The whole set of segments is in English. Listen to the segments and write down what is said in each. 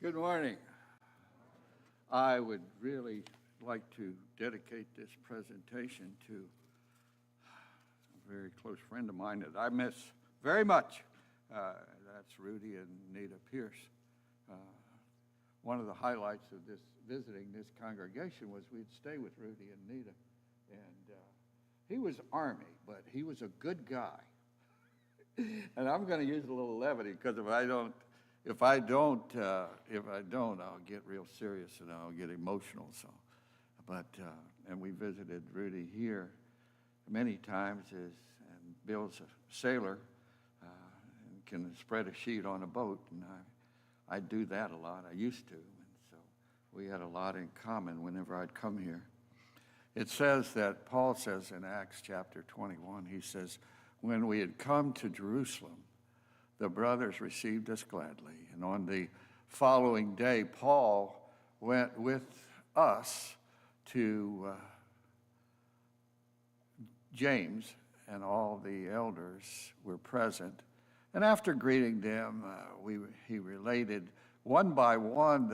Good morning. I would really like to dedicate this presentation to a very close friend of mine that I miss very much. That's Rudy and Nita Pierce. One of the highlights of visiting this congregation was we'd stay with Rudy and Nita. And he was Army, but he was a good guy. And I'm going to use a little levity because if I don't, I'll get real serious and I'll get emotional. So, and we visited Rudy here many times. And Bill's a sailor and can spread a sheet on a boat, and I do that a lot. I used to, and so we had a lot in common whenever I'd come here. It says that Paul says in Acts chapter 21, he says, when we had come to Jerusalem, the brothers received us gladly. And on the following day, Paul went with us to James, and all the elders were present. And after greeting them, he related one by one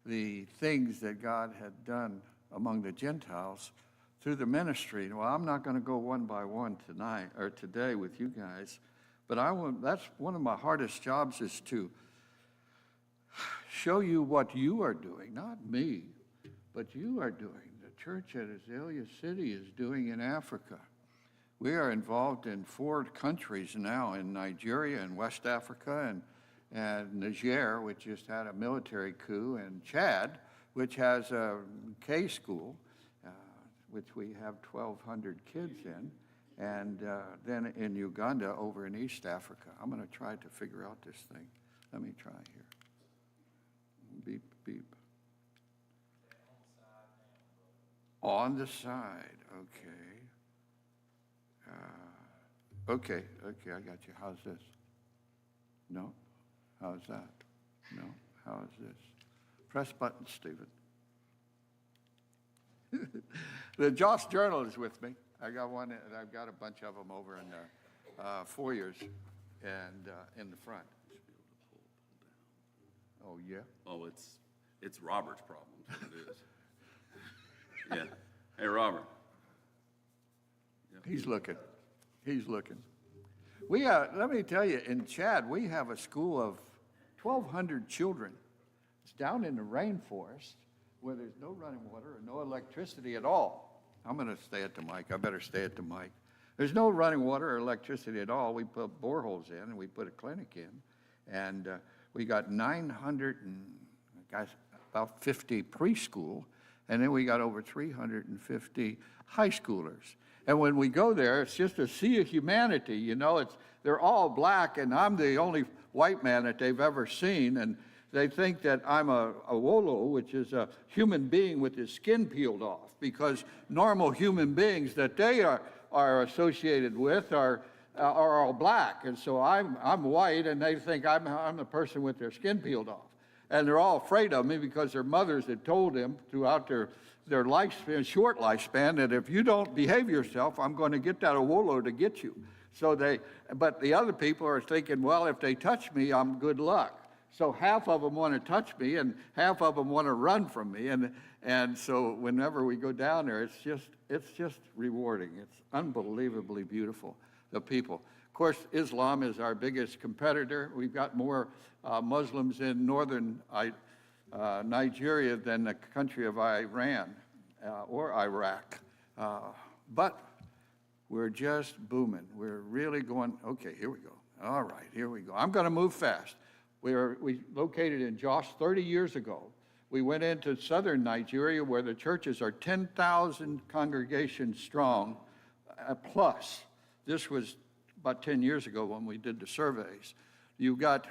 the things that God had done among the Gentiles through the ministry. Well, I'm not going to go one by one tonight or today with you guys. But that's one of my hardest jobs, is to show you what you are doing, not me, but you are doing. The church at Azalea City is doing in Africa. We are involved in 4 countries now, in Nigeria and West Africa and Niger, which just had a military coup, and Chad, which has a K school, which we have 1,200 kids in. And then in Uganda, over in East Africa. I'm going to try to figure out this thing. Let me try here. Beep, beep. On the side, okay. Okay, I got you. How's this? No? How's that? No? How is this? Press button, Stephen. The Joss Journal is with me. I got one, and I've got a bunch of them over in the foyers and in the front. Oh, yeah? Oh, it's Robert's problem. It is. Yeah. Hey, Robert. Yeah. He's looking. Let me tell you, in Chad, we have a school of 1,200 children. It's down in the rainforest where there's no running water or no electricity at all. I'm going to stay at the mic. I better stay at the mic. There's no running water or electricity at all. We put boreholes in, and we put a clinic in. And we got 900 and about 50 preschool, and then we got over 350 high schoolers. And when we go there, it's just a sea of humanity. You know, they're all black, and I'm the only white man that they've ever seen. And they think that I'm a wolo, which is a human being with his skin peeled off, because normal human beings that they are associated with are all black. And so I'm white, and they think I'm the person with their skin peeled off. And they're all afraid of me because their mothers had told them throughout their lifespan, short lifespan, that if you don't behave yourself, I'm going to get that Awolo to get you. But the other people are thinking, well, if they touch me, I'm good luck. So half of them want to touch me, and half of them want to run from me. And so whenever we go down there, it's just rewarding. It's unbelievably beautiful, the people. Of course, Islam is our biggest competitor. We've got more Muslims in northern Nigeria than the country of Iran or Iraq. But we're just booming. We're really going, okay, here we go. All right, here we go. I'm going to move fast. We located in Jos 30 years ago. We went into southern Nigeria where the churches are 10,000 congregations strong plus. This was about 10 years ago when we did the surveys. You've got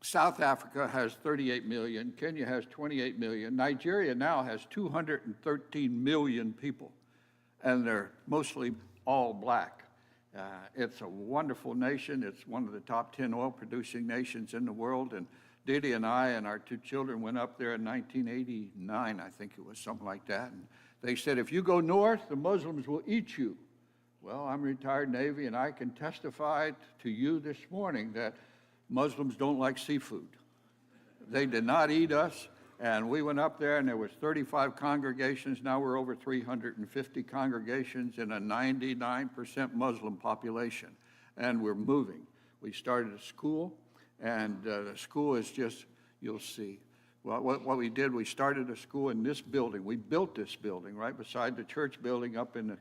South Africa has 38 million, Kenya has 28 million, Nigeria now has 213 million people, and they're mostly all black. It's a wonderful nation. It's one of the top 10 oil-producing nations in the world, and Didi and I and our 2 children went up there in 1989, I think it was, something like that, and they said, if you go north, the Muslims will eat you. Well, I'm retired Navy, and I can testify to you this morning that Muslims don't like seafood. They did not eat us, and we went up there, and there was 35 congregations. Now we're over 350 congregations in a 99% Muslim population, and we're moving. We started a school, and the school is just, you'll see. Well, what we did, we started a school in this building. We built this building right beside the church building up in the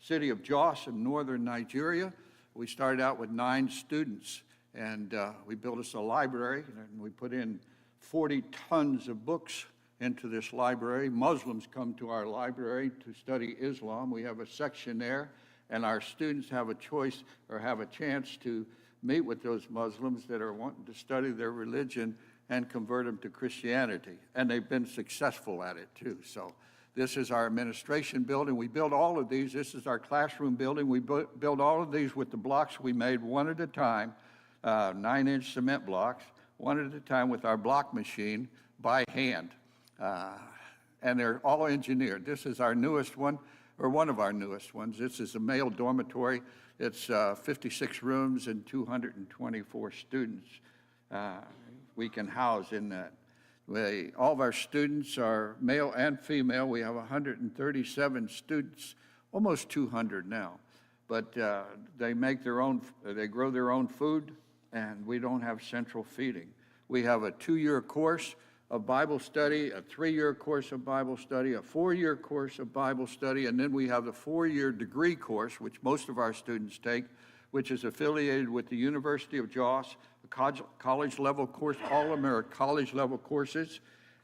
city of Jos in northern Nigeria. We started out with 9 students, and we built us a library, and we put in 40 tons of books into this library. Muslims come to our library to study Islam. We have a section there, and our students have a choice or have a chance to meet with those Muslims that are wanting to study their religion and convert them to Christianity. And they've been successful at it too. So this is our administration building. We built all of these. This is our classroom building. We built all of these with the blocks we made one at a time, 9-inch cement blocks, one at a time with our block machine by hand. And they're all engineered. This is our newest one, or one of our newest ones. This is a male dormitory. It's 56 rooms and 224 students we can house in that. All of our students are male and female. We have 137 students, almost 200 now. But they make their own, they grow their own food, and we don't have central feeding. We have a 2-year course of Bible study, a 3-year course of Bible study, a 4-year course of Bible study, and then we have the 4-year degree course, which most of our students take, which is affiliated with the University of Jos, a college-level course, all of them are college-level courses,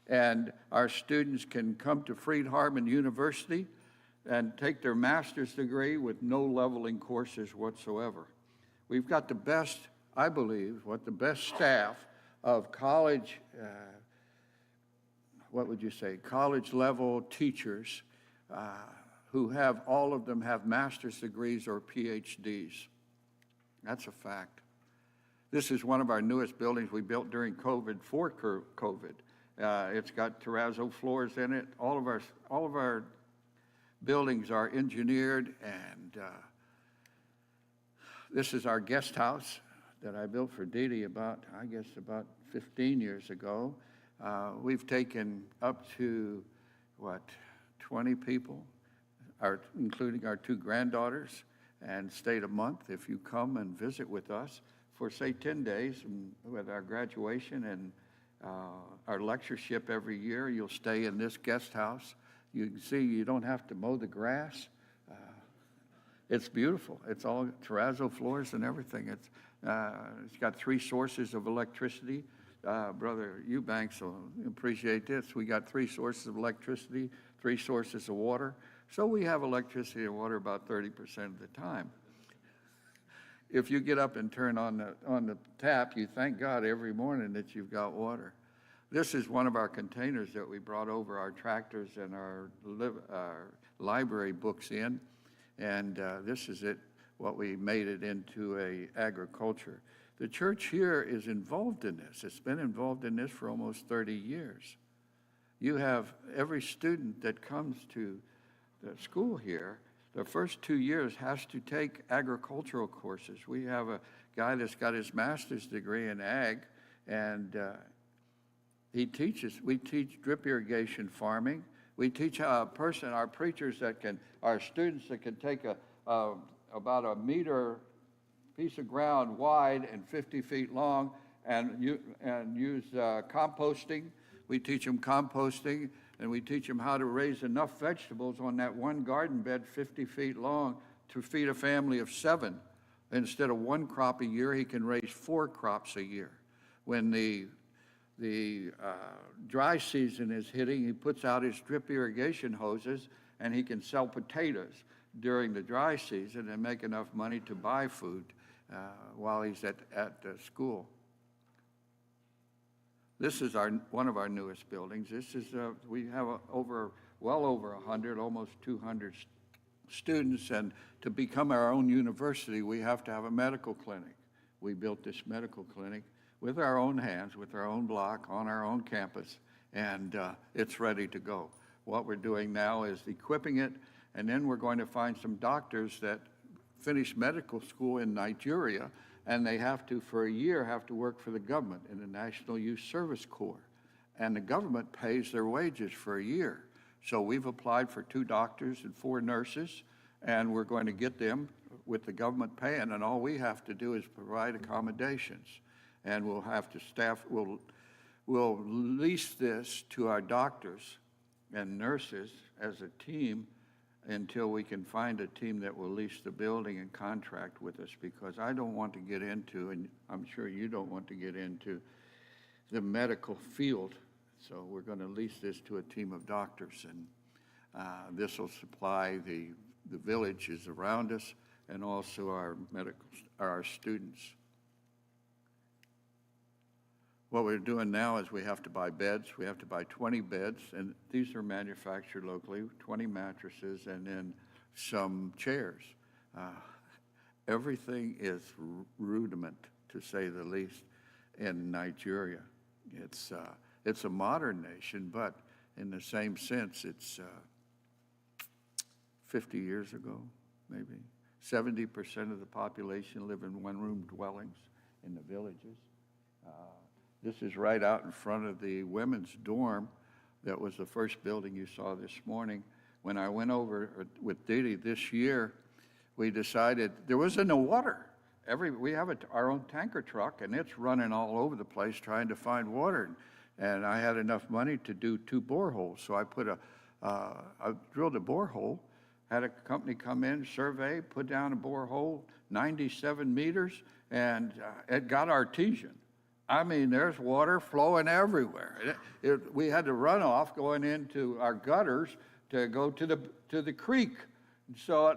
and our students can come to Friedharmon University and take their master's degree with no leveling courses whatsoever. We've got the best, I believe, the best staff of college, what would you say, college-level teachers who have, all of them have master's degrees or PhDs. That's a fact. This is one of our newest buildings we built during COVID, for COVID. It's got terrazzo floors in it. All of our buildings are engineered, and this is our guest house that I built for Dee Dee about 15 years ago. We've taken up to, 20 people, including our 2 granddaughters, and stayed a month if you come and visit with us for, say, 10 days, and with our graduation and our lectureship every year. You'll stay in this guest house. You can see you don't have to mow the grass. It's beautiful. It's all terrazzo floors and everything. It's got 3 sources of electricity. Brother Eubanks will appreciate this. We got 3 sources of electricity, 3 sources of water. So we have electricity and water about 30% of the time. If you get up and turn on the tap, you thank God every morning that you've got water. This is one of our containers that we brought over our tractors and our library books in, and this is what we made it into a agriculture. The church here is involved in this. It's been involved in this for almost 30 years. You have every student that comes to the school here, the first 2 years has to take agricultural courses. We have a guy that's got his master's degree in ag, and we teach drip irrigation farming. We teach our preachers our students that can take about a meter piece of ground wide and 50 feet long and use composting. We teach them composting, and we teach them how to raise enough vegetables on that one garden bed 50 feet long to feed a family of 7. Instead of 1 crop a year, he can raise 4 crops a year. When the dry season is hitting, he puts out his drip irrigation hoses, and he can sell potatoes during the dry season and make enough money to buy food while he's at school. This is one of our newest buildings. This is we have well over 100, almost 200 students, and to become our own university, we have to have a medical clinic. We built this medical clinic with our own hands, with our own block, on our own campus, and it's ready to go. What we're doing now is equipping it, and then we're going to find some doctors that finish medical school in Nigeria and they have to, for a year, have to work for the government in the National Youth Service Corps. And the government pays their wages for a year. So we've applied for 2 doctors and 4 nurses, and we're going to get them with the government paying, and all we have to do is provide accommodations. And we'll have to we'll lease this to our doctors and nurses as a team until we can find a team that will lease the building and contract with us, because I don't want to get into, and I'm sure you don't want to get into, the medical field. So we're going to lease this to a team of doctors, and this will supply the villages around us and also our students. What we're doing now is we have to buy beds. We have to buy 20 beds, and these are manufactured locally, 20 mattresses, and then some chairs. Everything is rudiment, to say the least, in Nigeria. It's a modern nation, but in the same sense, it's 50 years ago, maybe. 70% of the population live in one-room dwellings in the villages. This is right out in front of the women's dorm. That was the first building you saw this morning. When I went over with Dee Dee this year, we decided there wasn't no water. We have our own tanker truck, and it's running all over the place trying to find water. And I had enough money to do 2 boreholes, so I drilled a borehole, had a company come in, survey, put down a borehole, 97 meters, and it got artesian. I mean, there's water flowing everywhere. We had the runoff going into our gutters to go to the creek. So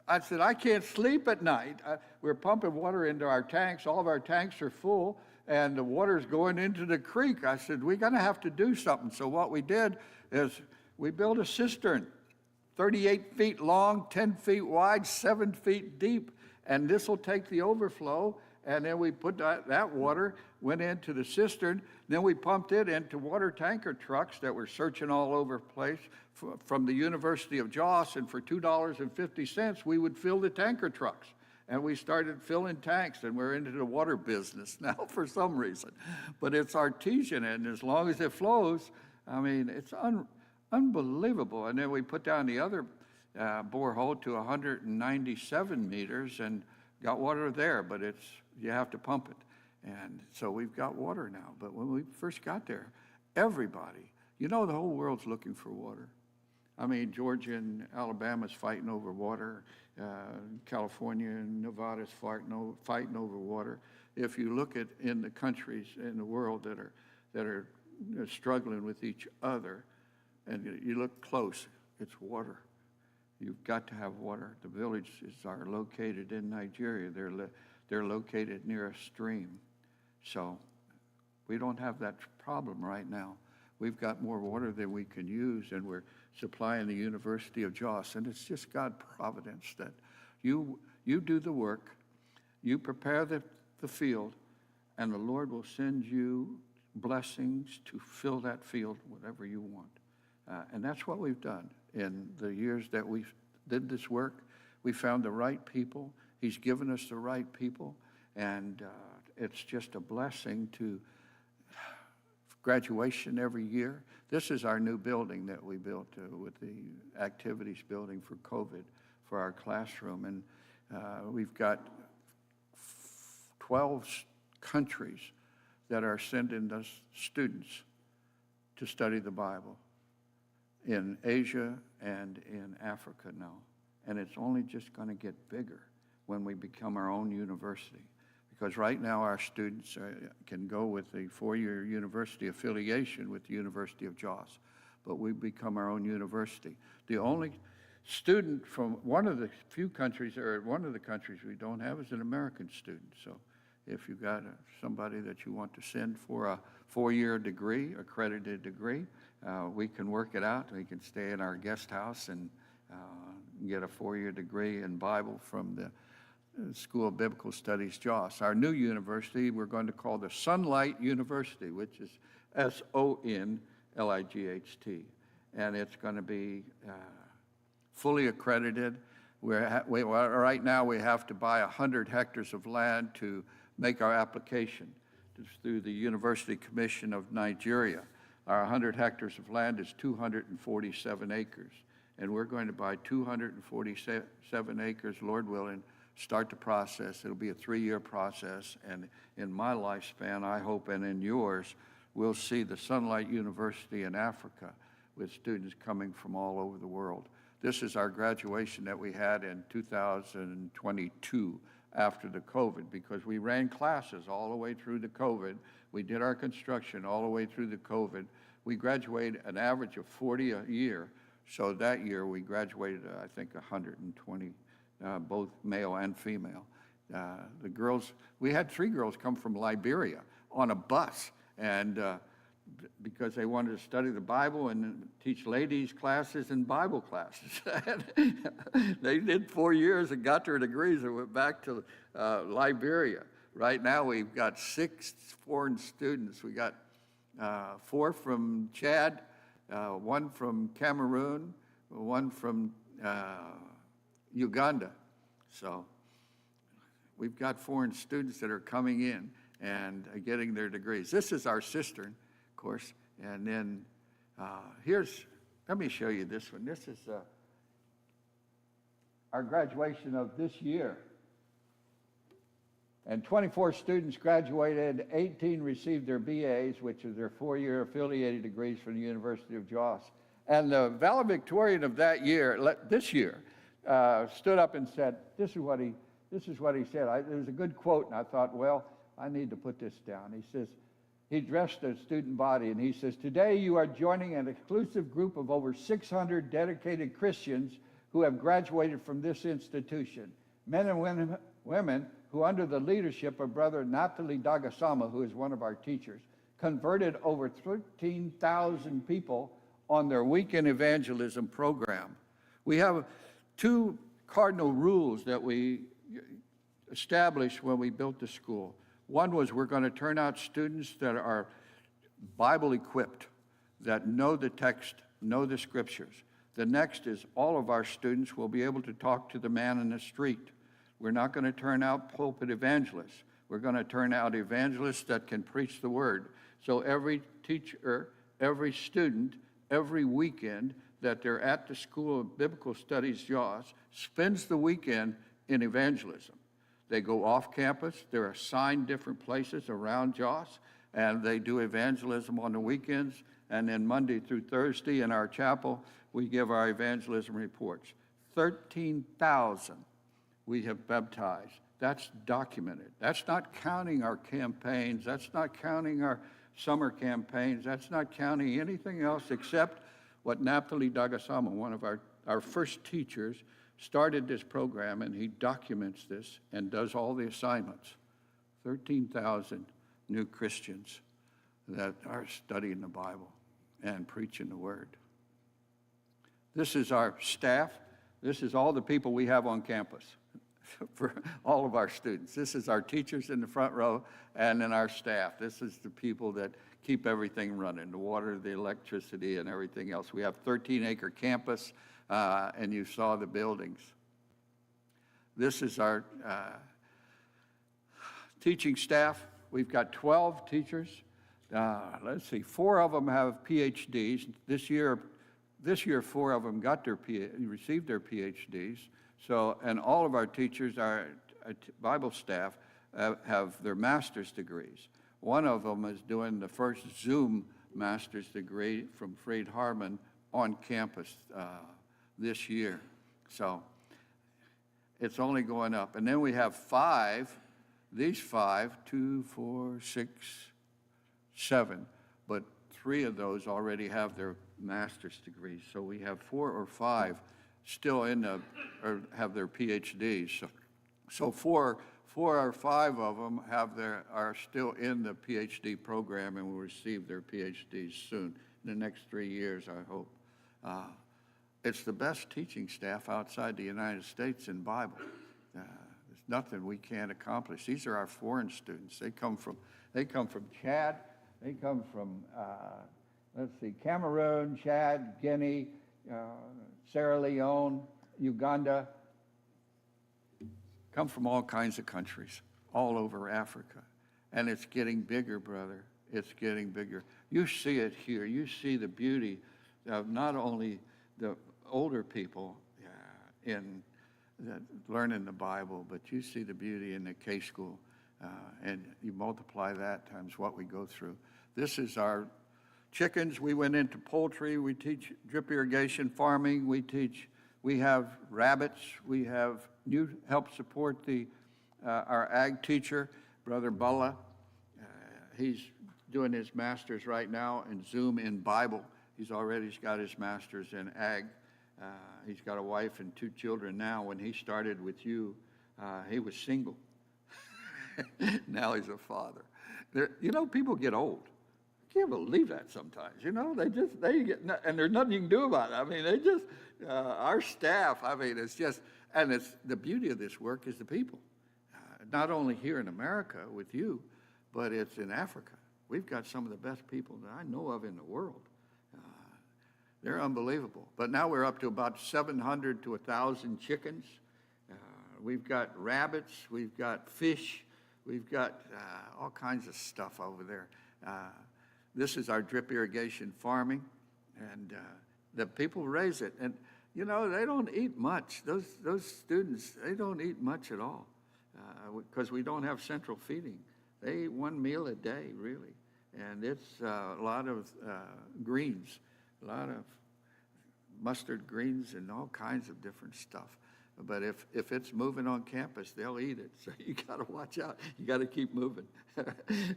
I said, I can't sleep at night. We're pumping water into our tanks. All of our tanks are full, and the water's going into the creek. I said, we're going to have to do something. So what we did is we built a cistern, 38 feet long, 10 feet wide, 7 feet deep, and this will take the overflow. And then we put that water, went into the cistern. Then we pumped it into water tanker trucks that were searching all over the place from the University of Jos. And for $2.50, we would fill the tanker trucks. And we started filling tanks, and we're into the water business now for some reason. But it's artesian, and as long as it flows, I mean, it's unbelievable. And then we put down the other borehole to 197 meters and got water there, but you have to pump it. And so we've got water now. But when we first got there, everybody, the whole world's looking for water. I mean, Georgia and Alabama's fighting over water. California and Nevada's fighting over water. If you look at in the countries in the world that are struggling with each other, and you look close, it's water. You've got to have water. The villages are located in Nigeria. They're located near a stream. So we don't have that problem right now. We've got more water than we can use, and we're supplying the University of Jos. And it's just God providence that you do the work, you prepare the field, and the Lord will send you blessings to fill that field, whatever you want. And that's what we've done. In the years that we did this work, we found the right people. He's given us the right people, and it's just a blessing to graduation every year. This is our new building that we built with the activities building for COVID for our classroom, and we've got 12 countries that are sending us students to study the Bible in Asia and in Africa now. And it's only just going to get bigger when we become our own university. Because right now our students can go with a 4-year university affiliation with the University of Jos, but we become our own university. The only student from one of the few countries, or one of the countries we don't have, is an American student. So if you've got somebody that you want to send for a 4-year degree, accredited degree, we can work it out. We can stay in our guest house and get a 4-year degree in Bible from the School of Biblical Studies, Jos. Our new university, we're going to call the Sunlight University, which is SONLIGHT. And it's going to be fully accredited. Right now, we have to buy 100 hectares of land to make our application through the University Commission of Nigeria. Our 100 hectares of land is 247 acres, and we're going to buy 247 acres, Lord willing, start the process. It'll be a 3-year process, and in my lifespan, I hope, and in yours, we'll see the Sunlight University in Africa with students coming from all over the world. This is our graduation that we had in 2022 after the COVID, because we ran classes all the way through the COVID. We did our construction all the way through the COVID. We graduated an average of 40 a year. So that year we graduated, I think, 120, both male and female. The girls, we had 3 girls come from Liberia on a bus, and because they wanted to study the Bible and teach ladies classes and Bible classes. They did 4 years and got their degrees and went back to Liberia. Right now we've got 6 foreign students. We got 4 from Chad, 1 from Cameroon, 1 from Uganda. So we've got foreign students that are coming in and getting their degrees. This is our cistern, of course, and then let me show you this one. This is our graduation of this year. And 24 students graduated, 18 received their BAs, which is their 4-year affiliated degrees from the University of Jos. And the valedictorian of that year, this year, stood up and said, this is what he said. There's a good quote, and I thought, well, I need to put this down. He says, he addressed the student body, and he says, today you are joining an exclusive group of over 600 dedicated Christians who have graduated from this institution. Men and women who, under the leadership of Brother Naphtali Dagasama, who is one of our teachers, converted over 13,000 people on their weekend evangelism program. We have 2 cardinal rules that we established when we built the school. One was we're going to turn out students that are Bible equipped, that know the text, know the scriptures. The next is all of our students will be able to talk to the man in the street. We're not going to turn out pulpit evangelists. We're going to turn out evangelists that can preach the word. So every teacher, every student, every weekend that they're at the School of Biblical Studies, Jos, spends the weekend in evangelism. They go off campus. They're assigned different places around Jos, and they do evangelism on the weekends. And then Monday through Thursday in our chapel, we give our evangelism reports. 13,000 we have baptized. That's documented. That's not counting our campaigns. That's not counting our summer campaigns. That's not counting anything else except what Naphtali Dagasama, one of our first teachers, started this program, and he documents this and does all the assignments. 13,000 new Christians that are studying the Bible and preaching the word. This is our staff. This is all the people we have on campus for all of our students. This is our teachers in the front row, and then our staff. This is the people that keep everything running, the water, the electricity, and everything else. We have 13-acre campus, and you saw the buildings. This is our teaching staff. We've got 12 teachers. Let's see, 4 of them have PhDs. This year 4 of them received their PhDs. So, and all of our teachers, our Bible staff, have their master's degrees. One of them is doing the first Zoom master's degree from Freed Harmon on campus this year. So it's only going up. And then we have 5, these 5, 2, 4, 6, 7, but 3 of those already have their master's degrees. So we have 4 or 5 still or have their PhDs. So 4 or 5 of them are still in the PhD program and will receive their PhDs soon, in the next 3 years, I hope. It's the best teaching staff outside the United States in Bible. There's nothing we can't accomplish. These are our foreign students. They come from Chad. They come from, Cameroon, Chad, Guinea, Sierra Leone, Uganda, come from all kinds of countries, all over Africa. And it's getting bigger, brother. It's getting bigger. You see it here. You see the beauty of not only the older people in learning the Bible, but you see the beauty in the K school, and you multiply that times what we go through. This is our chickens. We went into poultry. We teach drip irrigation farming. We have rabbits. We have you help support our ag teacher, Brother Bulla. He's doing his master's right now in Zoom in Bible. He's got his master's in ag. He's got a wife and 2 children now. When he started with you, he was single. Now he's a father. People get old. I can't believe that sometimes. They get, and there's nothing you can do about it. I mean, our staff, it's the beauty of this work is the people. Not only here in America with you, but it's in Africa. We've got some of the best people that I know of in the world. They're unbelievable. But now we're up to about 700 to 1,000 chickens. We've got rabbits. We've got fish. We've got all kinds of stuff over there. This is our drip irrigation farming, and the people raise it. And, they don't eat much. Those students, they don't eat much at all because we don't have central feeding. They eat 1 meal a day, really. And it's a lot of greens, a lot of mustard greens and all kinds of different stuff. But if it's moving on campus, they'll eat it. So you got to watch out. You got to keep moving.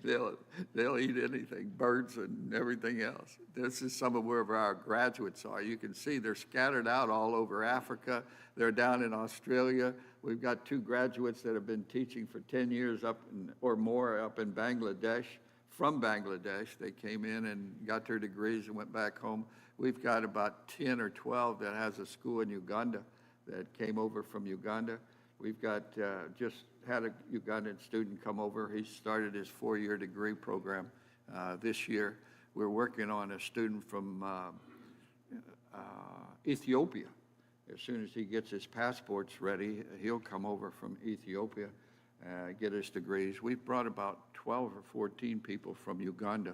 They'll eat anything, birds and everything else. This is some of where our graduates are. You can see they're scattered out all over Africa. They're down in Australia. We've got 2 graduates that have been teaching for 10 years or more up in Bangladesh. From Bangladesh, they came in and got their degrees and went back home. We've got about 10 or 12 that has a school in Uganda that came over from Uganda. We've got just had a Ugandan student come over. He started his 4-year degree program this year. We're working on a student from Ethiopia. As soon as he gets his passports ready, he'll come over from Ethiopia, get his degrees. We've brought about 12 or 14 people from Uganda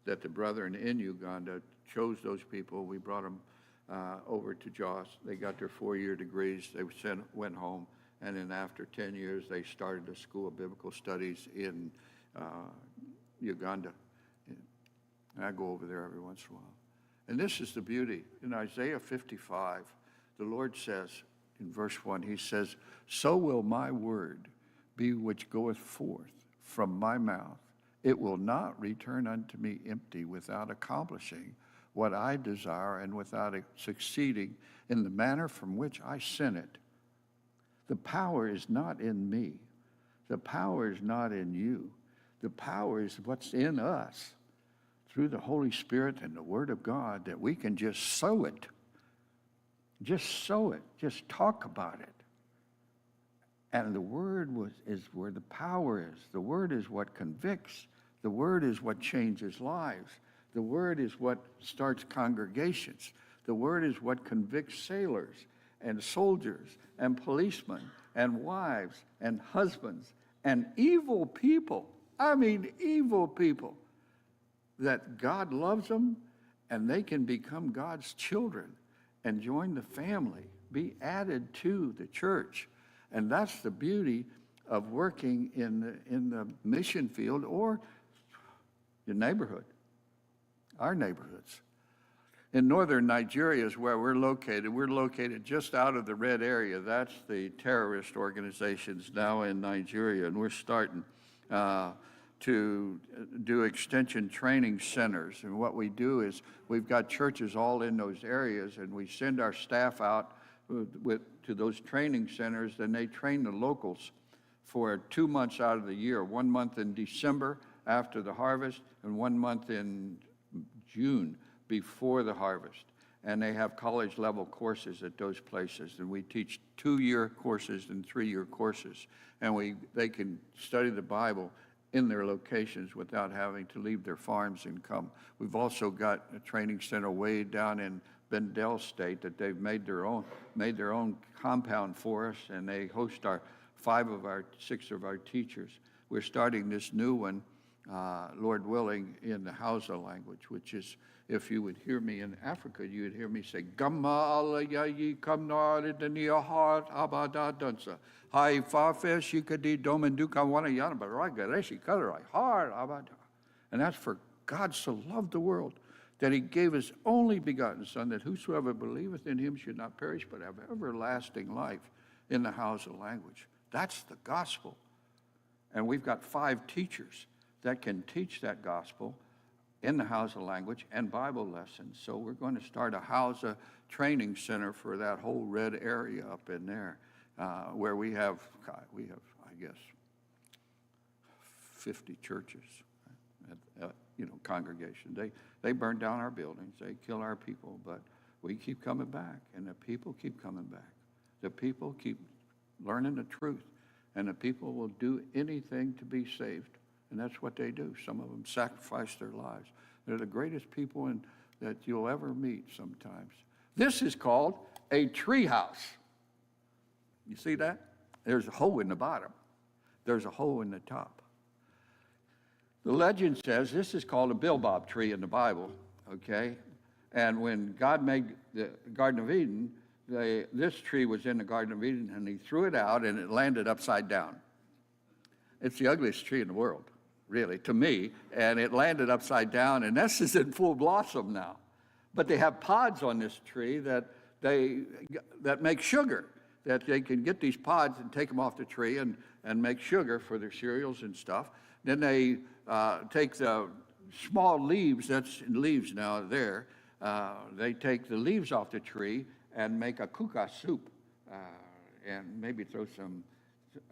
that the brethren in Uganda chose those people. We brought them over to Jos. They got their 4-year degrees. They went home, and then after 10 years, they started a school of biblical studies in Uganda. And I go over there every once in a while. And this is the beauty. In Isaiah 55, the Lord says, in verse 1, he says, "So will my word be which goeth forth from my mouth. It will not return unto me empty, without accomplishing what I desire and without succeeding in the manner from which I sent it." The power is not in me. The power is not in you. The power is what's in us through the Holy Spirit and the Word of God, that we can just sow it. Just sow it. Just talk about it. And the Word is where the power is. The Word is what convicts. The Word is what changes lives. The Word is what starts congregations. The Word is what convicts sailors and soldiers and policemen and wives and husbands and evil people. I mean, evil people. That God loves them and they can become God's children and join the family, be added to the church. And that's the beauty of working in the mission field or the neighborhood, our neighborhoods. In northern Nigeria is where we're located. We're located just out of the red area. That's the terrorist organizations now in Nigeria. And we're starting to do extension training centers. And what we do is we've got churches all in those areas, and we send our staff out to those training centers, and they train the locals for 2 months out of the year, 1 month in December after the harvest and 1 month in June before the harvest. And they have college level courses at those places, and we teach 2-year courses and 3-year courses, and they can study the Bible in their locations without having to leave their farms and come. We've also got a training center way down in Bendel State that they've made their own compound for us, and they host our six of our teachers. We're starting this new one, Lord willing, in the Hausa language, which is, if you would hear me in Africa, you would hear me say, Gamma Allah yayi kamna idaniya heart abada dansa. Hai farfesh yikadi domenduka wana yana baraga reshi kalarai heart abada. And that's for God so loved the world that he gave his only begotten Son, that whosoever believeth in him should not perish but have everlasting life, in the Hausa language. That's the gospel. And we've got 5 teachers that can teach that gospel in the Hausa language and Bible lessons. So we're going to start a Hausa training center for that whole red area up in there, where we have, I guess, 50 churches, congregation. They burn down our buildings, they kill our people, but we keep coming back, and the people keep coming back. The people keep learning the truth, and the people will do anything to be saved. And that's what they do. Some of them sacrifice their lives. They're the greatest people that you'll ever meet sometimes. This is called a tree house. You see that? There's a hole in the bottom. There's a hole in the top. The legend says this is called a bilbob tree in the Bible, okay? And when God made the Garden of Eden, this tree was in the Garden of Eden, and he threw it out, and it landed upside down. It's the ugliest tree in the world, really, to me, and it landed upside down, and this is in full blossom now. But they have pods on this tree that make sugar, that they can get these pods and take them off the tree and make sugar for their cereals and stuff. Then they take the small leaves, that's leaves now there, they take the leaves off the tree and make a kuka soup, and maybe throw some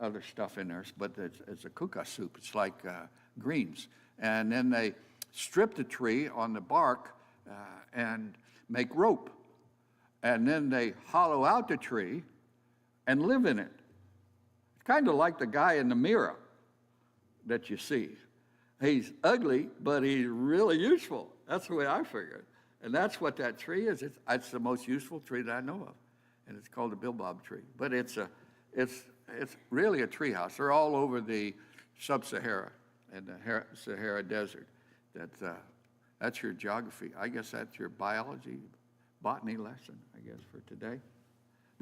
other stuff in there, but it's a kuka soup. It's like greens. And then they strip the tree on the bark and make rope. And then they hollow out the tree and live in it. It's kind of like the guy in the mirror that you see. He's ugly, but he's really useful. That's the way I figure it. And that's what that tree is. It's the most useful tree that I know of. And it's called a bilbob tree. But it's really a tree house. They're all over the sub-Sahara and the Sahara Desert. That's your geography. I guess that's your biology, botany lesson, I guess, for today.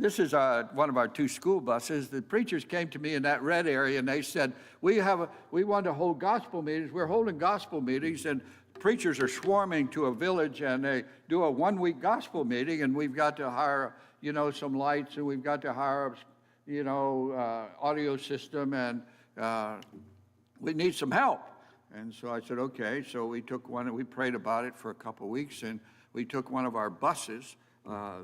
This is one of our 2 school buses. The preachers came to me in that red area, and they said, we want to hold gospel meetings. We're holding gospel meetings, and preachers are swarming to a village, and they do a 1-week gospel meeting, and we've got to hire, some lights, and we've got to hire, audio system, and we need some help. And so I said, okay. So we took one, and we prayed about it for a couple of weeks, and we took one of our buses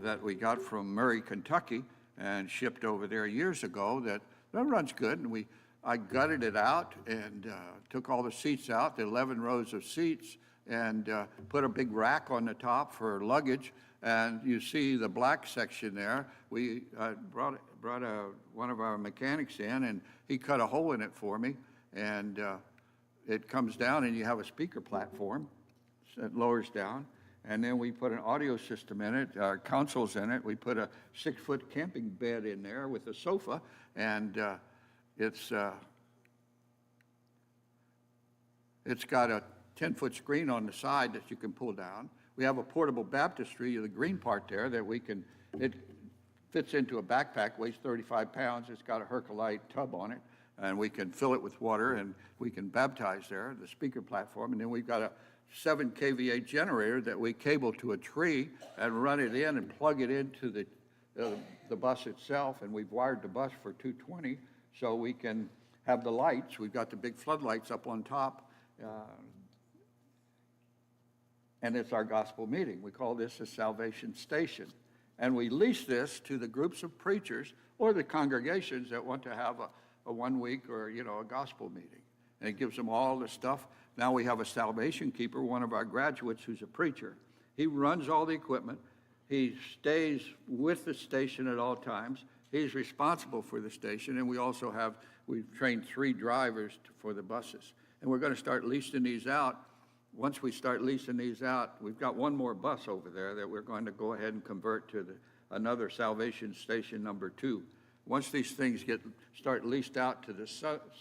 that we got from Murray, Kentucky, and shipped over there years ago. That runs good, and I gutted it out and took all the seats out, the 11 rows of seats, and put a big rack on the top for luggage. And you see the black section there. We brought one of our mechanics in, and he cut a hole in it for me, and it comes down, and you have a speaker platform that lowers down. And then we put an audio system in it, our consoles in it. We put a 6-foot camping bed in there with a sofa, and it's got a 10-foot screen on the side that you can pull down. We have a portable baptistry, the green part there, that it fits into a backpack, weighs 35 pounds. It's got a Herculite tub on it, and we can fill it with water, and we can baptize there, the speaker platform. And then we've got a 7 kVA generator that we cable to a tree and run it in and plug it into the bus itself. And we've wired the bus for 220 so we can have the lights. We've got the big floodlights up on top. And it's our gospel meeting. We call this a salvation station. And we lease this to the groups of preachers or the congregations that want to have a 1 week or, a gospel meeting. And it gives them all the stuff. Now we have a salvation keeper, one of our graduates who's a preacher. He runs all the equipment. He stays with the station at all times. He's responsible for the station. And we've trained 3 drivers for the buses. And we're going to start leasing these out. Once we start leasing these out, we've got one more bus over there that we're going to go ahead and convert to another salvation station number 2. once these things start leased out to the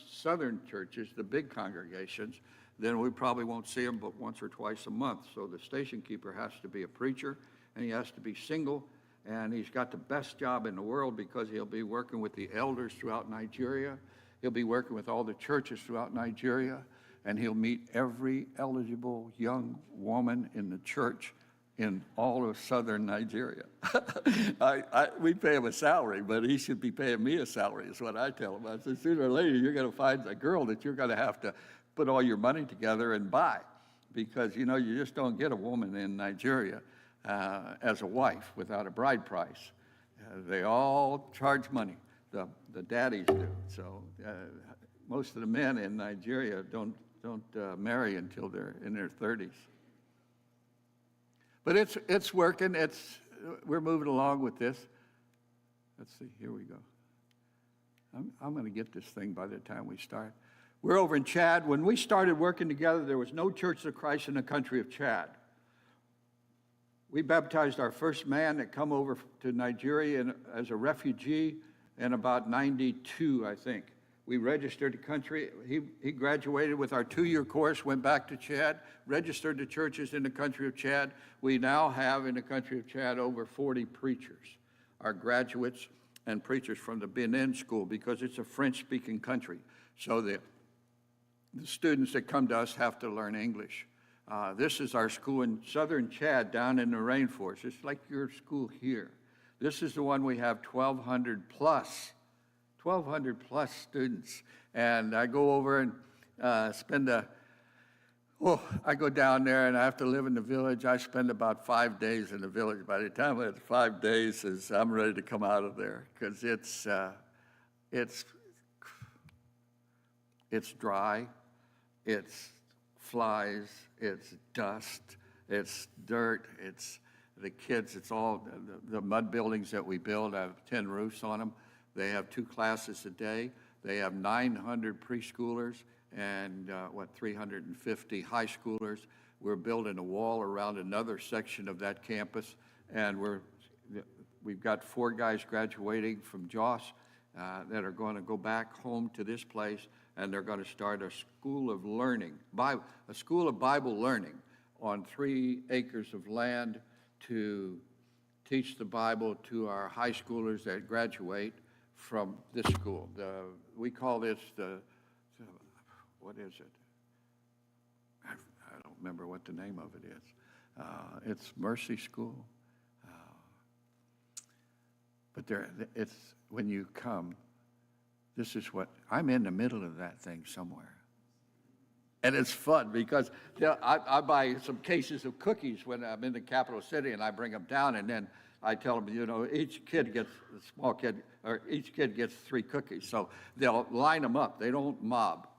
southern churches, the big congregations, then we probably won't see them but once or twice a month. So the station keeper has to be a preacher, and he has to be single, and he's got the best job in the world because he'll be working with the elders throughout Nigeria. He'll be working with all the churches throughout Nigeria, and he'll meet every eligible young woman in the church in all of southern Nigeria. We pay him a salary, but he should be paying me a salary, is what I tell him. I said, sooner or later, you're going to find a girl that you're going to have to put all your money together and buy, because, you know, you just don't get a woman in Nigeria as a wife without a bride price. They all charge money. The daddies do. So most of the men in Nigeria don't marry until they're in their 30s. But it's working. We're moving along with this. Let's see. Here we go. I'm going to get this thing by the time we start. We're over in Chad. When we started working together, there was no Church of Christ in the country of Chad. We baptized our first man that come over to Nigeria as a refugee in about 92, I think. We registered the country. He graduated with our 2-year course, went back to Chad, registered the churches in the country of Chad. We now have in the country of Chad over 40 preachers, our graduates and preachers from the Benin school, because it's a French-speaking country. So the students that come to us have to learn English. This is our school in southern Chad, down in the rainforest. It's like your school here. This is the one we have 1,200 plus students. And I go over and I go down there and I have to live in the village. I spend about 5 days in the village. By the time I have 5 days, I'm ready to come out of there, because it's dry, it's flies, it's dust, it's dirt, it's the kids, it's all the mud buildings that we build have 10 roofs on them. They have 2 classes a day. They have 900 preschoolers and 350 high schoolers. We're building a wall around another section of that campus, and we've got 4 guys graduating from Jos that are going to go back home to this place, and they're going to start a school of learning, a school of Bible learning on 3 acres of land to teach the Bible to our high schoolers that graduate from this school. We call this what is it? I don't remember what the name of it is. It's Mercy School. But it's when you come, this is what, I'm in the middle of that thing somewhere. And it's fun because I buy some cases of cookies when I'm in the capital city, and I bring them down, and then I tell them, you know, each kid gets 3 cookies. So they'll line them up. They don't mob.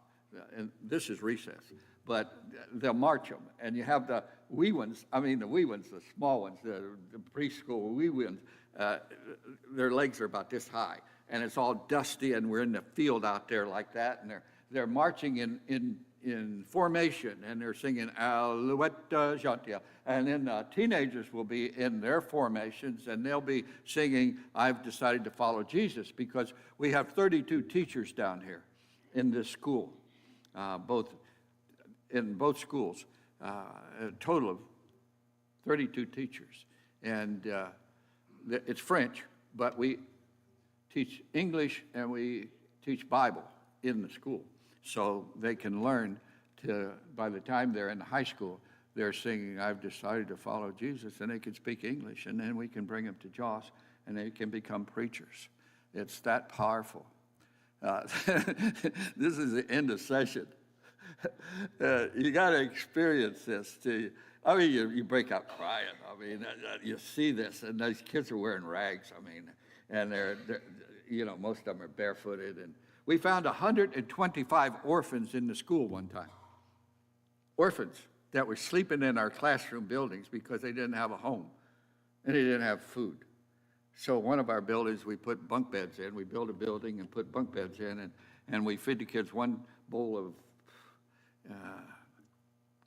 And this is recess. But they'll march them. And you have the wee ones, the small ones, the preschool wee ones, their legs are about this high. And it's all dusty, and we're in the field out there like that. And they're marching in formation, and they're singing Alouette Gentil. And then teenagers will be in their formations, and they'll be singing, I've decided to follow Jesus, because we have 32 teachers down here in this school, in both schools, a total of 32 teachers. And it's French, but we teach English and we teach Bible in the school. So they can learn by the time they're in high school, they're singing, I've decided to follow Jesus, and they can speak English, and then we can bring them to Jos, and they can become preachers. It's that powerful. This is the end of session. You got to experience this. You break out crying. You see this, and those kids are wearing rags. And they're most of them are barefooted. And we found 125 orphans in the school one time. Orphans that were sleeping in our classroom buildings because they didn't have a home and they didn't have food. So one of our buildings, we put bunk beds in. We built a building and put bunk beds in, and we feed the kids 1 bowl of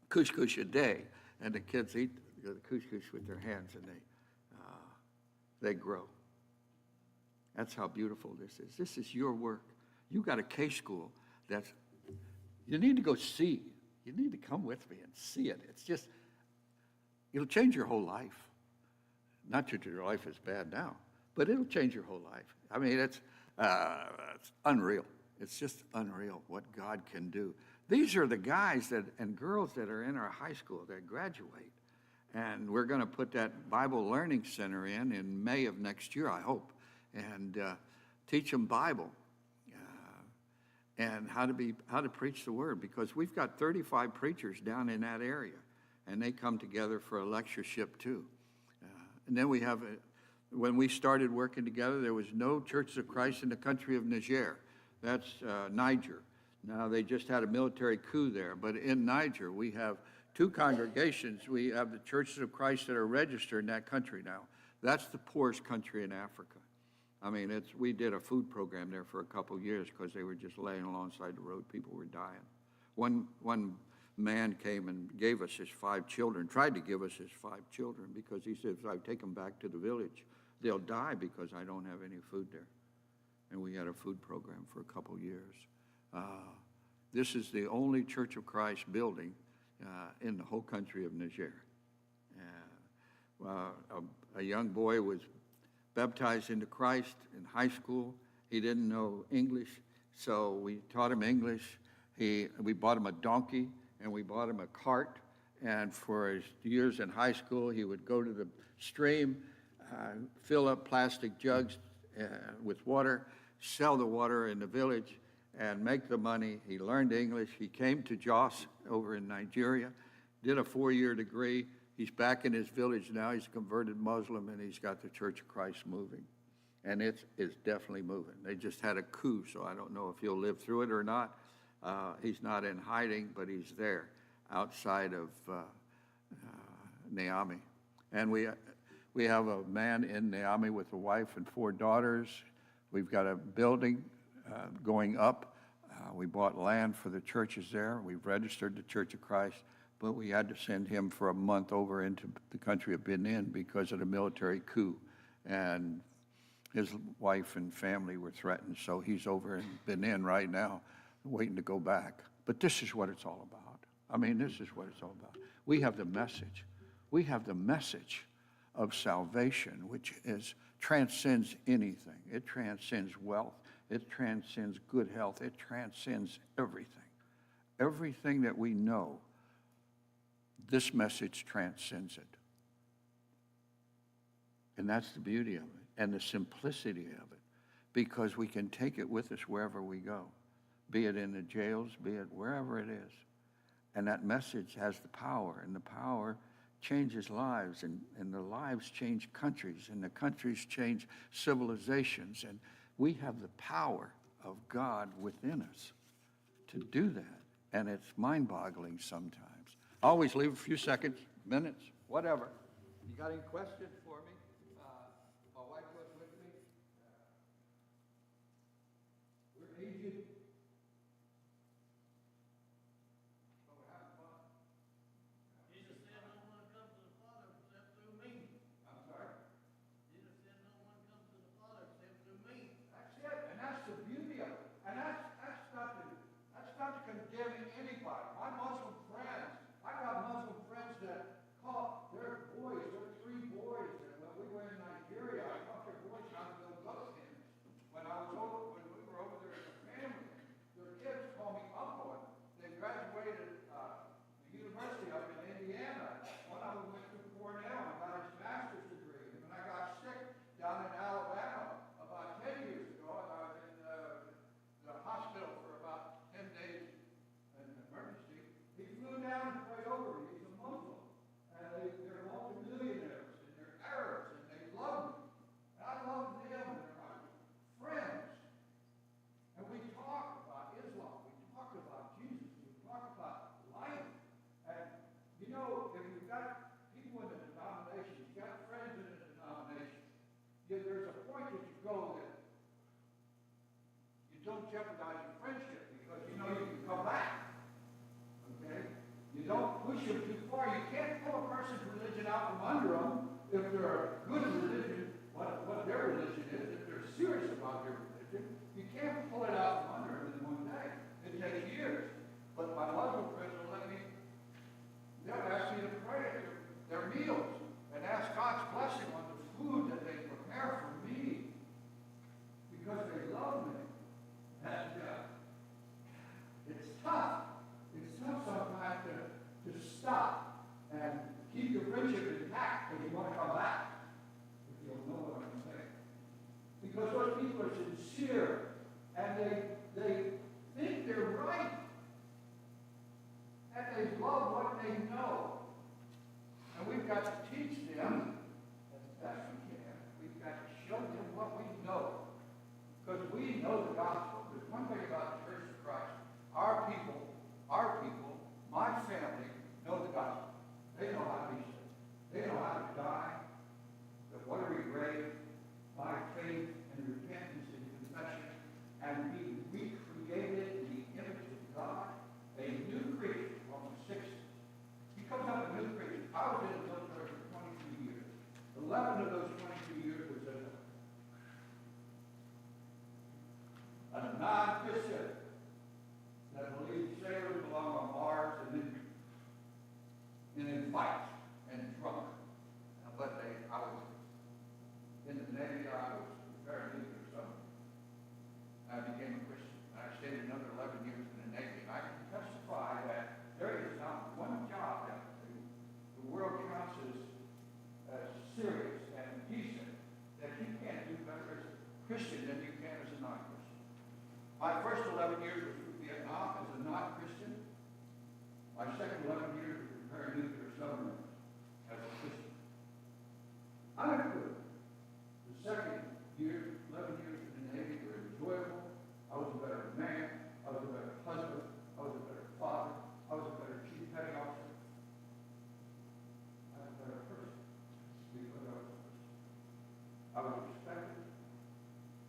couscous a day, and the kids eat the couscous with their hands, and they grow. That's how beautiful this is. This is your work. You got a K school that's, you need to go see. You need to come with me and see it. It's just, it'll change your whole life. Not that your life is bad now, but it'll change your whole life. I mean, it's unreal. It's just unreal what God can do. These are the guys and girls that are in our high school that graduate. And we're going to put that Bible Learning Center in May of next year, I hope, and teach them Bible and how to preach the Word, because we've got 35 preachers down in that area, and they come together for a lectureship too. And then we have, when we started working together, there was no Churches of Christ in the country of Niger. That's Niger. Now, they just had a military coup there, but in Niger, we have 2 congregations. We have the Churches of Christ that are registered in that country now. That's the poorest country in Africa. I mean, we did a food program there for a couple of years because they were just laying alongside the road. People were dying. One man came and gave us his 5 children, tried to give us his 5 children, because he said, if I take them back to the village, they'll die because I don't have any food there. And we had a food program for a couple of years. This is the only Church of Christ building in the whole country of Niger. A young boy was baptized into Christ in high school. He didn't know English, so we taught him English. We bought him a donkey, and we bought him a cart. And for his years in high school, he would go to the stream, fill up plastic jugs with water, sell the water in the village, and make the money. He learned English. He came to Jos over in Nigeria, did a 4-year degree. He's back in his village now. He's a converted Muslim, and he's got the Church of Christ moving. And it's definitely moving. They just had a coup, so I don't know if he'll live through it or not. He's not in hiding, but he's there outside of Niamey. And we have a man in Niamey with a wife and 4 daughters. We've got a building going up. We bought land for the churches there. We've registered the Church of Christ, but we had to send him for a month over into the country of Benin because of the military coup. And his wife and family were threatened, so he's over in Benin right now, waiting to go back. But this is what it's all about. I mean, this is what it's all about. We have the message. We have the message of salvation, which transcends anything. It transcends wealth. It transcends good health. It transcends everything. Everything that we know, this message transcends it. And that's the beauty of it and the simplicity of it, because we can take it with us wherever we go, be it in the jails, be it wherever it is. And that message has the power, and the power changes lives, and the lives change countries, and the countries change civilizations. And we have the power of God within us to do that. And it's mind-boggling sometimes. I always leave a few seconds, minutes, whatever. You got any questions for me? My wife was with me. We're Asian. So we're having fun. Jesus said, no one comes to the Father except through me. I'm sorry? Jesus said, no one comes to the Father except through me. That's it, and that's the beauty of it. And that's not condemning anybody. My Muslim friends, I got Muslim friends that call their boys, their 3 boys Christian than you can as a non-Christian. My first 11 years was in Vietnam as a non-Christian. My second 11 years was repairing nuclear submarines as a Christian. Unequivocally, the second year, 11 years in the Navy were enjoyable. I was a better man. I was a better husband. I was a better father. I was a better chief petty officer. I was a better person because I was a Christian. I was respected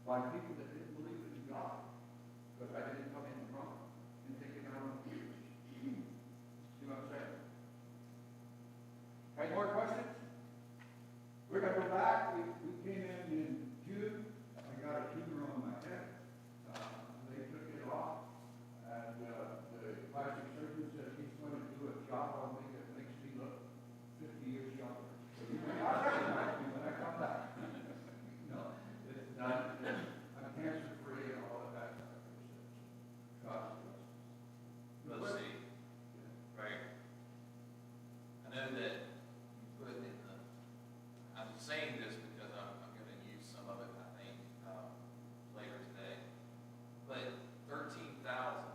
by people that didn't believe in God because I didn't come in wrong and take it out on the ears. See what I'm saying? Any more questions? We're going to go back. We came in June. I got a tumor on my head. They took it off. And the plastic surgeon said he's going to do a job on me that makes me look 50 years younger. So you may not recognize me when I come back. No, it's not. I'm cancer-free and all of that. God bless. Let's see, right? I know that you put in the, I'm saying this because I'm gonna use some of it, I think, later today. But 13,000 have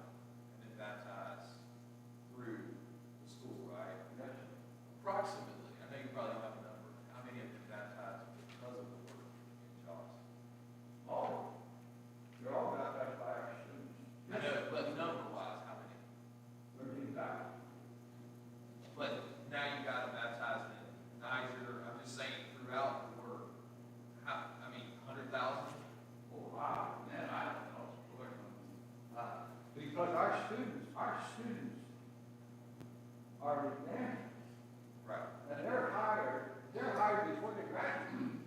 been baptized through the school, right? Approximately, I know you probably don't have a number, how many have been baptized because of the work in Jaws? All. They're all baptized by our students. I know, but number-wise, how many? 13,000. But now you got them baptized in Niger, I'm just saying throughout the work. How, I mean, 100,000? Oh, wow. Man, I don't know. Lord knows. Because our students are evangelists. Right. And they're hired before they graduate.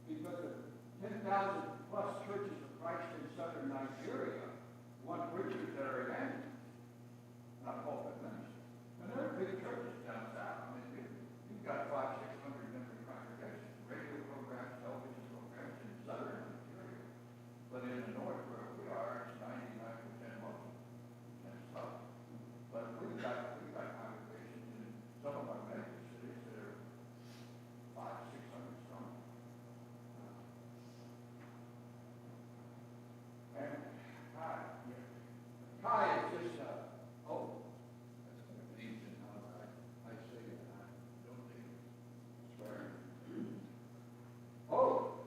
Because of 10,000 plus churches of Christ in southern Nigeria want preachers that are evangelists, not pulpit ministers. And there are big churches down south. I mean, you've got 500, 600 member congregations, radio programs, television programs in southern Nigeria. But in the north where we are, it's 99% Muslim. That's tough. But we've got congregations in some of our major cities that are 500, 600 strong. And Kai is just, oh, that's a name in how I say it. I don't think it's swearing. Oh,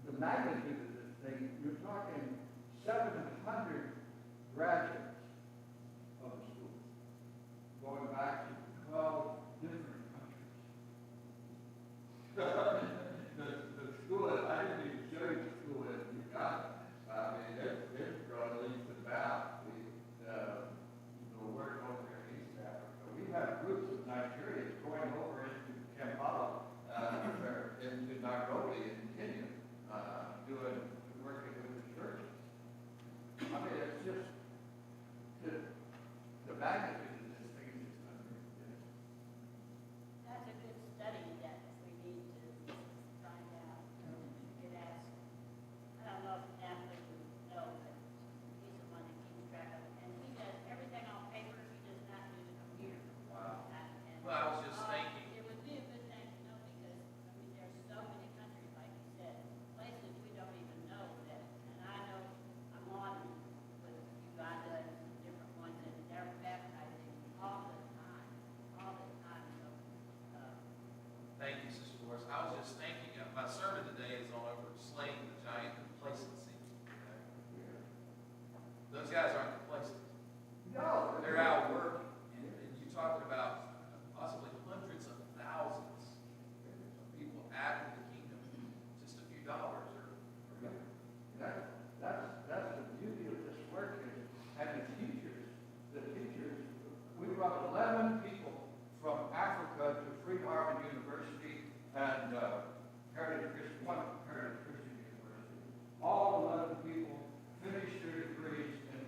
the magnitude of this thing, you're talking 700 graduates of the school, going back to 12 different countries. The school, I didn't even show you the school in Uganda. I mean, it's grown leaps and bounds. We're working over in East Africa. We have groups of Nigerians going over into Kampala, into Nairobi in Kenya, working with the churches. I mean, it's just, the magnitude of this thing is just unreal. That's a good study that we need to find out, get asked. I don't know if Natalie would know, but he's the one that keeps track of it. And he does everything on paper, he does not do it from here. Wow. And, Well, I was just thinking, it would be a good thing to know because, I mean, there's so many countries, like you said, places we don't even know that. And I know I'm on with Uganda and some different ones, and they're baptizing all the time. So, thank you, Sister Doris. I was just thinking, my sermon today is on over slaying the giant complacency. Okay? Those guys aren't complacent. No. They're out working. And you talking about possibly hundreds of thousands of people adding to the kingdom, just a few dollars or That's the beauty of this work is, and the teachers, we brought 11 people from Africa to Free Harvard University and Heritage Christian University. All 11 people finished their degrees, and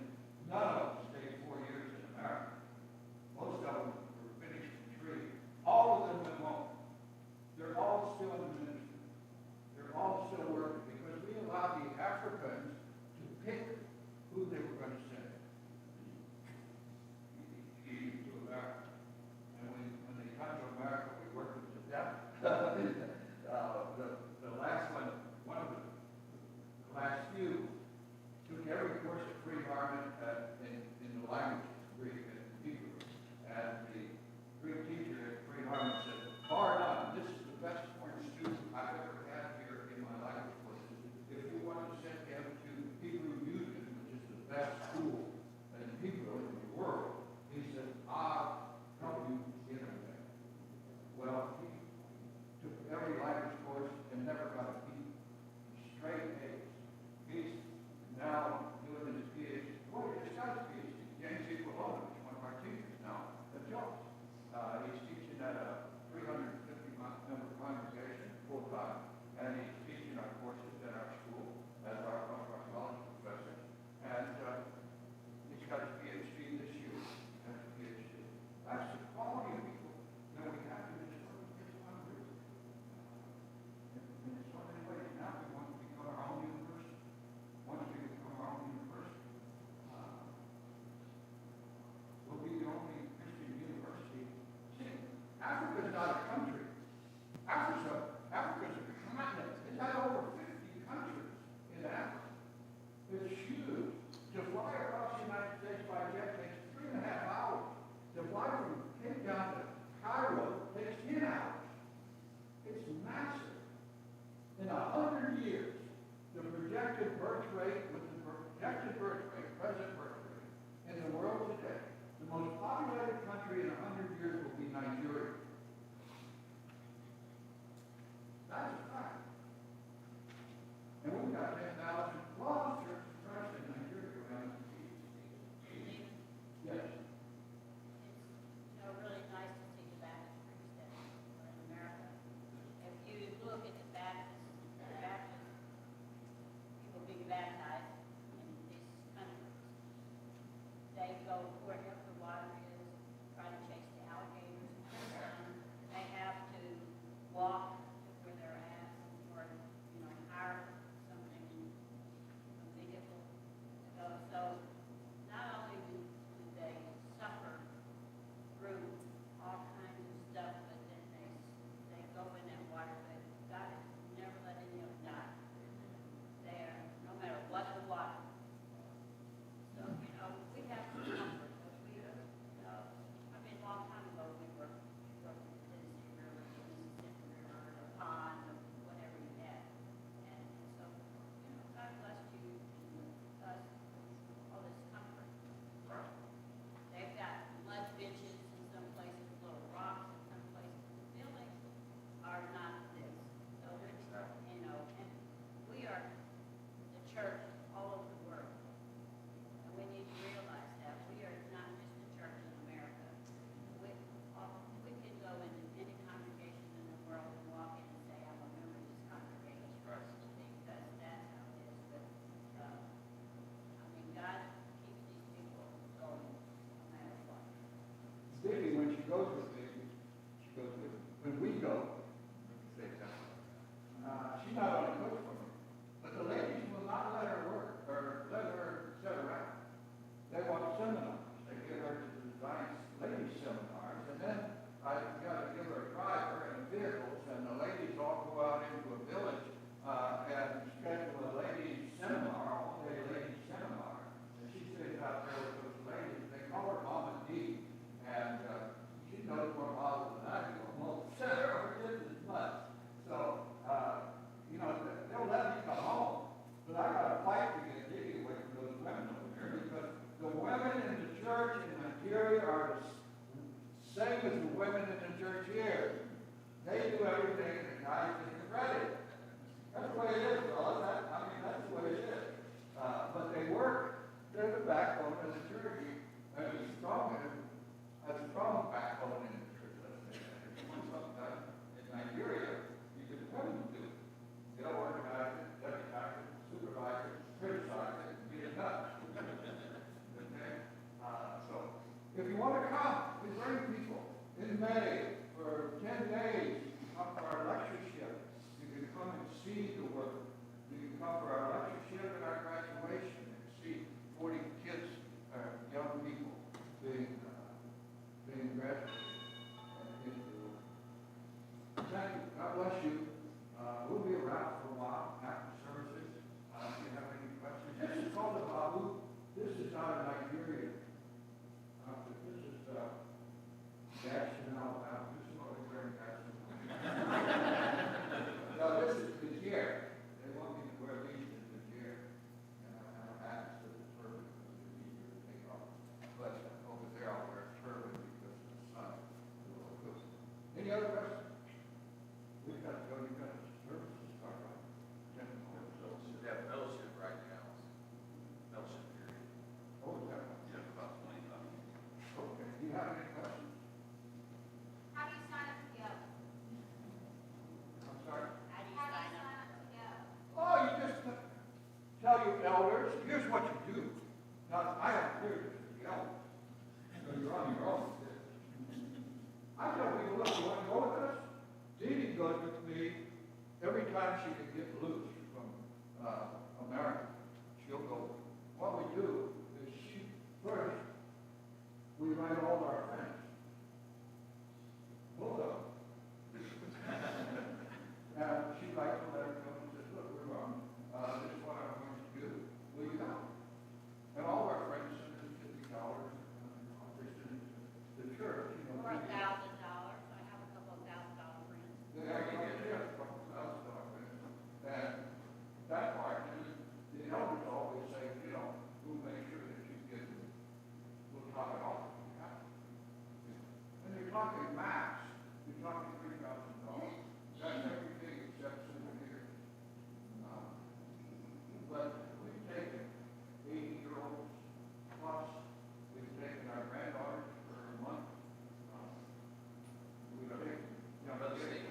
none of them stayed 4 years in America. Most of them were finished in 3. All of them went home. They're all still in the ministry. They're all still working because we allowed the Africans to pick who they were going to send to America. And when they come to America, we work them to death. The last one language course and never got a B. Straight A's. He's now doing his PhD. Well, he just got his PhD. James Equalona, one of our teachers now at Jones. He's teaching at a 350-member congregation full time, and he's teaching our courses at our school as one of our college professors. And he's got his PhD this year. He has a PhD. That's the quality of people that we have in this world. It's hungry. In so many ways, now we want to become our own university. Once we become our own university, we'll be the only Christian university. See, Africa's not a country. Africa's a continent. It's got over 50 countries in Africa. It's huge. To fly across the United States by jet takes 3.5 hours. To fly from Cape Town to Cairo takes 10 hours. It's massive. In 100 years, the projected birth rate, present birth rate, in the world today, the most populated country in 100 years will be Nigeria. That's a fact. And we've got 10,000 plus churches Christ in Nigeria around the seas. Yes. It's, really nice to see the Baptist priest in America. If you look at the Baptist people being baptized in these countries, they go wherever the water is, try to chase the alligators in the sun. They have to walk to where they're at, or, hire something, a vehicle to go. So not only do they suffer through all kinds of stuff, but then they go in that water, but God has never let any of them die. There, no matter what the water. So, we have to comfort, because we, a long time ago, we worked in the Tennessee River, the Mississippi River, the pond, or whatever you had. And so, God bless you, us, all this comfort. They've got mud benches in some places, little rocks in some places. The buildings are not this. So, and we are the church all over the world. And we need to realize that we are not just the church in America. We can go into any congregation in the world and walk in and say, I'm a member of this congregation. Because that's how it is. But, God keeps these people going no matter what. Vicky, when she goes with me, she goes with me. When we go, say that, she's not only cooks for me, but the ladies will not let her work or let her sit around. They want seminars. They get her to design ladies seminars, and then I've got to give her a driver and vehicles, and the ladies all go out into a village and schedule a ladies seminar, all-day ladies seminar. And she sits out there with those ladies. They call her Mama D, and she knows more models than I do. Almost just as much. So, every time she could get loose from, America, she'll go, what we do is first, we write all our friends. Both of them. And she writes a letter to them and says, look, we're wrong, this is what I'm going to do, will you help? And all our friends send us $50, they send it to the church, you know. Or $1,000, I have a couple of $1,000 friends. Yeah, a couple $1,000 friends. And that part, and the elders always say, you know, we'll make sure that you get, we'll top it off. And you're talking max, you're talking $3,000. That's everything except souvenirs. But we've taken 80-year-olds plus, we've taken our granddaughters for a month. We've taken, Brother Steve,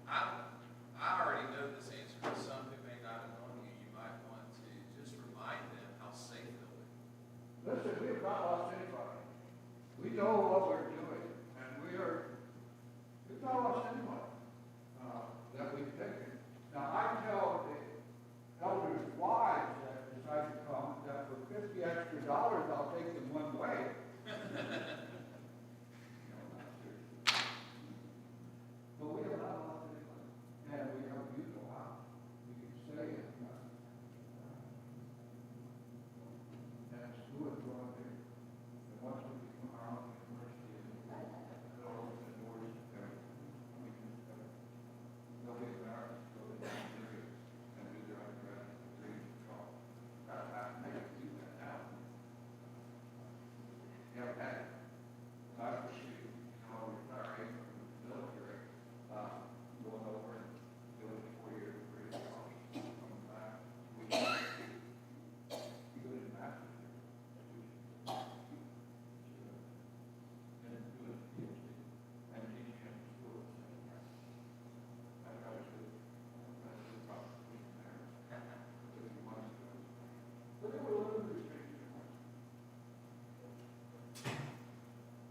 I already know this answer, but some who may not have known you, you might want to just remind them how safe they'll be. listen, we have not lost anybody. We know what we're doing, and we've not lost anyone that we've taken. Now, I tell the elders' wives that decide to come that for $50 extra, I'll take them one way. But we have not lost anyone, and we have a beautiful house. We can stay in. And school is going there. And once we become our own university, it'll open the doors to everything. We can, they'll be Americans, go to Nigeria, and do their undergraduate degree in college. They can do that now. Yeah, that, I appreciate, retiring from the military, going over and doing a 4-year degree in college, coming back. We good in math. And doing a PhD and teaching in school. I got to do prosecution there. But they were a little restricted.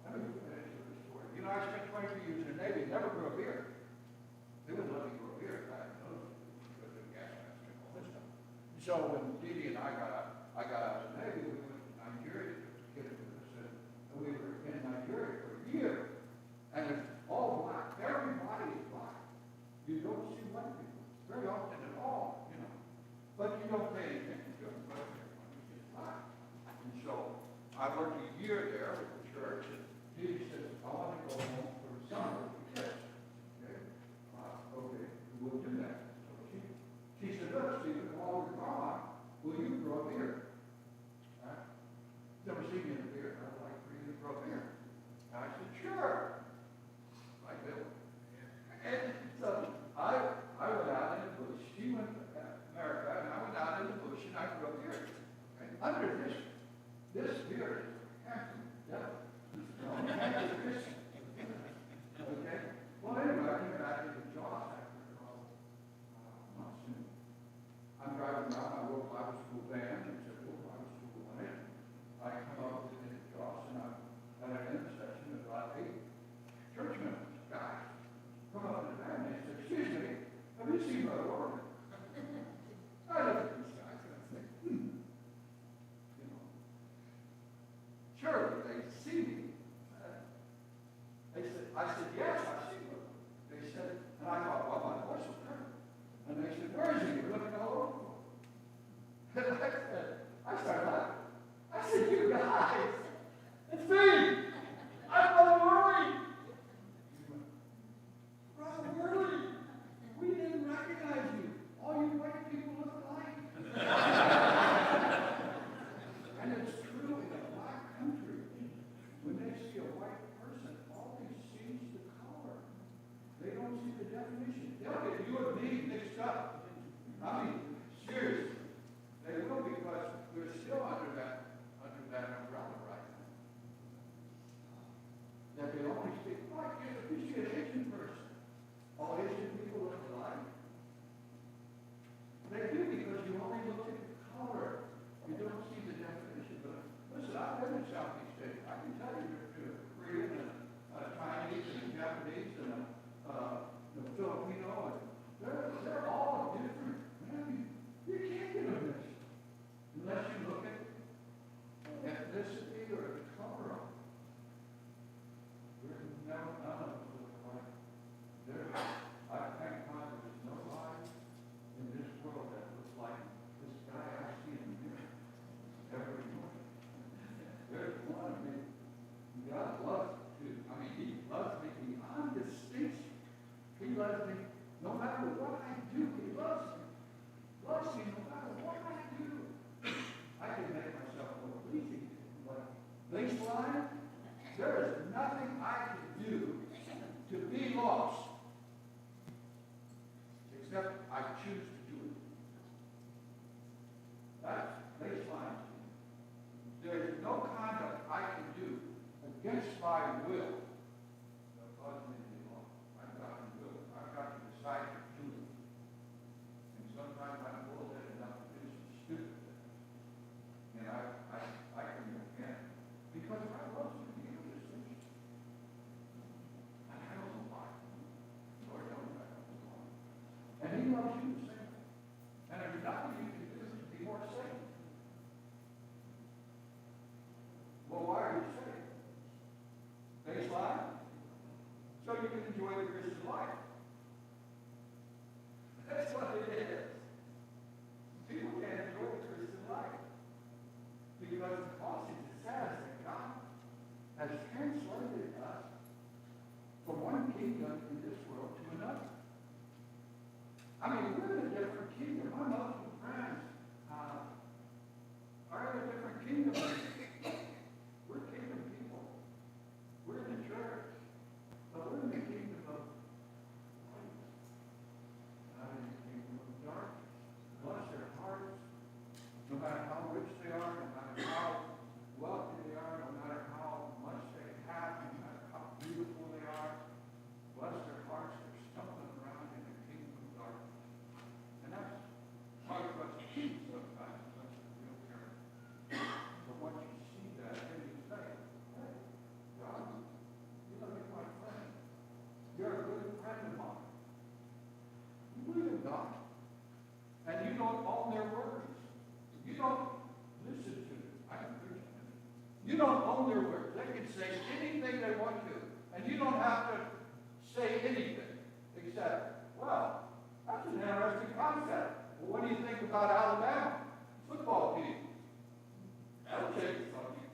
Let me finish with the story. You know, I spent 22 years in the Navy, never grew a beard. They wouldn't let me grow a beard back in those days because of gas masks and all this stuff. So when Dee Dee and I got out of the Navy, we went to Nigeria to get into this, and we were in Nigeria for a year. And it's all black. Everybody is black. You don't see white people very often at all, you know. But you don't pay any attention to them, but everyone is just black. And so I worked a year there with the church, and Dee Dee says, I want to go home for the summer. Yes. Okay. Okay, we'll do that. So she said, look, Stephen, while we're gone, will you grow a beard? Never seen me in a beard. I'd like for you to grow a beard. And I said, sure. I will. And so I went out in the bush. She went to America, and I went out in the bush, and I grew a beard. And under this beard is a handsome devil. Okay? Well, anyway, I came back into Jaws after months. I'm driving around my World Bible School van, and said, World Bible School went in. I come up with the Jaws, and I'm at an intersection of about 8 church members, guys, come up in the van, and they said, excuse me, have you seen my Lord? I look at these guys, and I think, you know, surely they see me. I said, yes, I see him. They said, and I thought, well, my voice will turn. And they said, where is he? You're looking all over for him. And I started laughing. I said, you guys, it's me. I'm Brother Worley. Brother Worley, we didn't recognize you. except I choose to do it. That's baseline. There is no conduct I can do against my will that causes me to be wrong. I've got to will. I've got to decide to do it. And sometimes I'm bullheaded enough to do some stupid things. And I can repent. Because I love to be able to sin. And I don't know why. Lord knows I don't know why. And he loves you the same. And there's nothing you can do to be more safe. Well, why are you saved? Baseline? So you can enjoy the Christian life. That's what it is. People can't enjoy the Christian life. Because the passage says that God has translated us from one kingdom in this world to another. I mean, we're in a different kingdom. My Muslim friends are in a different kingdom. We're kingdom people. We're in the church. But we're in the kingdom of light. Not in the kingdom of darkness. Bless their hearts. No matter how rich they are, no matter how wealthy they are, no matter how much they have, no matter how beautiful they are, bless their hearts, they're stumbling around in the kingdom of darkness. And that's hard for us to see sometimes, unless we're real careful. But once you see that, then you say, hey, God, you look at my friend. You're a good friend of mine. You believe in God. And you don't own their words. You don't listen to them. I'm preaching. You don't own their words. They can say anything they want to. And you don't have to say anything except, well, that's an interesting concept. Well, what do you think about Alabama football team? That'll change something.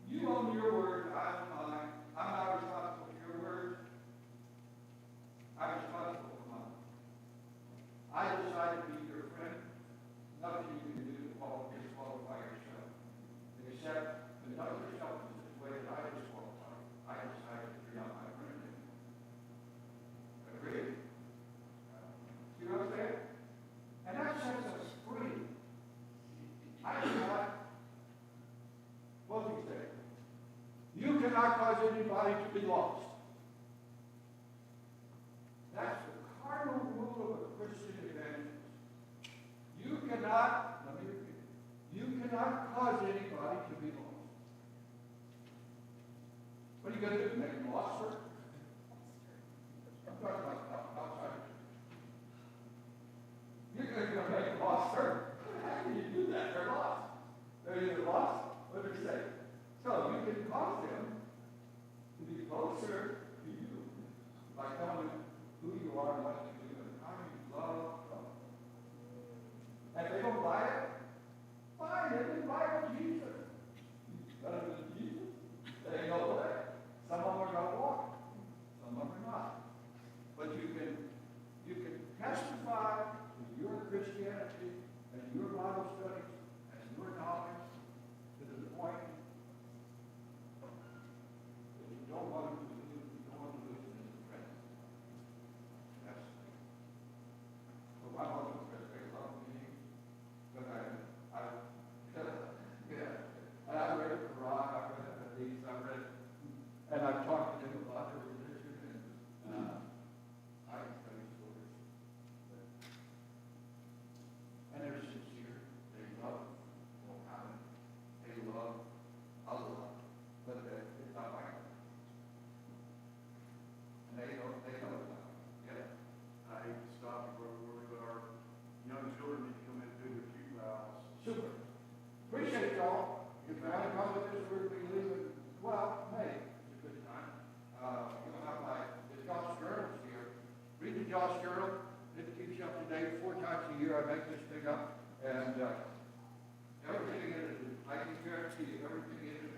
You own your word, I own mine. I'm not responsible for your words. I'm responsible for mine. I decide to be your friend. Nothing you can do to disqualify yourself. Except conduct yourself in such a way that I disqualify. I decided to be not my friend anymore. Agreed? See what I'm saying? And that sets us free. I cannot, what do you say? You cannot cause anybody to be lost. That's the cardinal rule of a Christian evangelist. You cannot, let me repeat, you cannot cause anybody to be lost. What are you going to do? Make them lost first? I'm talking about outside. You're going to make them lost first. How can you do that? They're lost. They're either lost or they're saved. So you can cause them to be closer to you by telling them who you are and what you do and how you love God. And if they don't buy it, fine, they didn't buy it with Jesus. Better than Jesus? They ain't no way. Some of them are going to walk. Some of them are not. But you can testify to your Christianity and your Bible studies and your knowledge to the point that you don't want to lose, you don't want to lose them as a friend. That's so my husband says they love me, but I read the Quran, I read the Hadith, and I've talked to them about their religion, and I can tell you stories. And they're sincere. They love Muhammad. They love Allah. But it's not like that. And they know it's not. Yeah. I hate to stop you, Brother Worley, but our young children need to come in and do their feet vows. Super. Appreciate y'all. If you want to come with us, we're going to be leaving, well, May. It's a good time. We'll have the Josh Journals here. Read the Josh Journal. It keeps you up to date. 4 times a year I make this thing up. And everything in it, I can guarantee you, everything in it